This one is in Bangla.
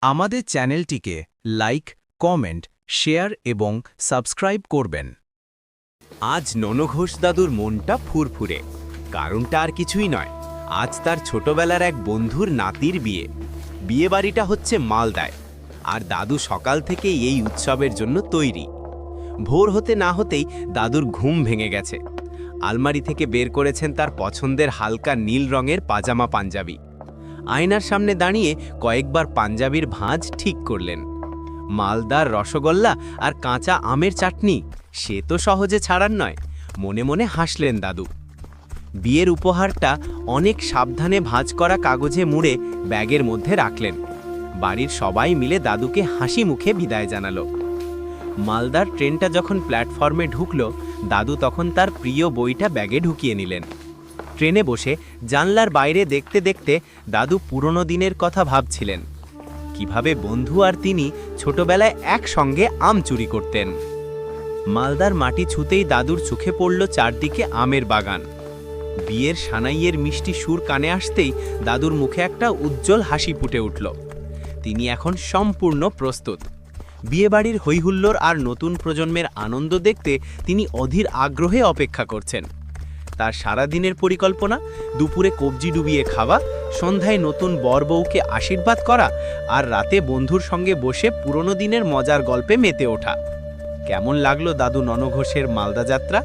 আমাদের চ্যানেলটিকে লাইক, কমেন্ট, শেয়ার এবং সাবস্ক্রাইব করবেন। আজ ননঘোষ দাদুর মনটা ফুরফুরে। কারণটা আর কিছুই নয়, আজ তার ছোটবেলার এক বন্ধুর নাতির বিয়ে। বিয়েবাড়িটা হচ্ছে মালদায়, আর দাদু সকাল থেকেই এই উৎসবের জন্য তৈরি। ভোর হতে না হতেই দাদুর ঘুম ভেঙে গেছে। আলমারি থেকে বের করেছেন তার পছন্দের হালকা নীল রঙের পাজামা পাঞ্জাবি। আয়নার সামনে দাঁড়িয়ে কয়েকবার পাঞ্জাবির ভাঁজ ঠিক করলেন। মালদার রসগোল্লা আর কাঁচা আমের চাটনি, সে তো সহজে ছাড়ার নয়। মনে মনে হাসলেন দাদু। বিয়ের উপহারটা অনেক সাবধানে ভাঁজ করা কাগজে মুড়ে ব্যাগের মধ্যে রাখলেন। বাড়ির সবাই মিলে দাদুকে হাসি মুখে বিদায় জানালো। মালদার ট্রেনটা যখন প্ল্যাটফর্মে ঢুকল, দাদু তখন তার প্রিয় বইটা ব্যাগে ঢুকিয়ে নিলেন। ট্রেনে বসে জানলার বাইরে দেখতে দেখতে দাদু পুরনো দিনের কথা ভাবছিলেন। কিভাবে বন্ধু আর তিনি ছোটবেলায় একসঙ্গে আম চুরি করতেন। মালদার মাটি ছুঁতেই দাদুর চোখে পড়ল চারদিকে আমের বাগান। বিয়ের সানাইয়ের মিষ্টি সুর কানে আসতেই দাদুর মুখে একটা উজ্জ্বল হাসি ফুটে উঠল। তিনি এখন সম্পূর্ণ প্রস্তুত। বিয়েবাড়ির হৈহুল্লোড় আর নতুন প্রজন্মের আনন্দ দেখতে তিনি অধীর আগ্রহে অপেক্ষা করছেন। তার সারাদিনের পরিকল্পনা, দুপুরে কবজি ডুবিয়ে খাওয়া, সন্ধ্যায় নতুন বর বউকে আশীর্বাদ করা, আর রাতে বন্ধুর সঙ্গে বসে পুরনো দিনের মজার গল্পে মেতে ওঠা। কেমন লাগলো দাদু ননঘোষের মালদা যাত্রা?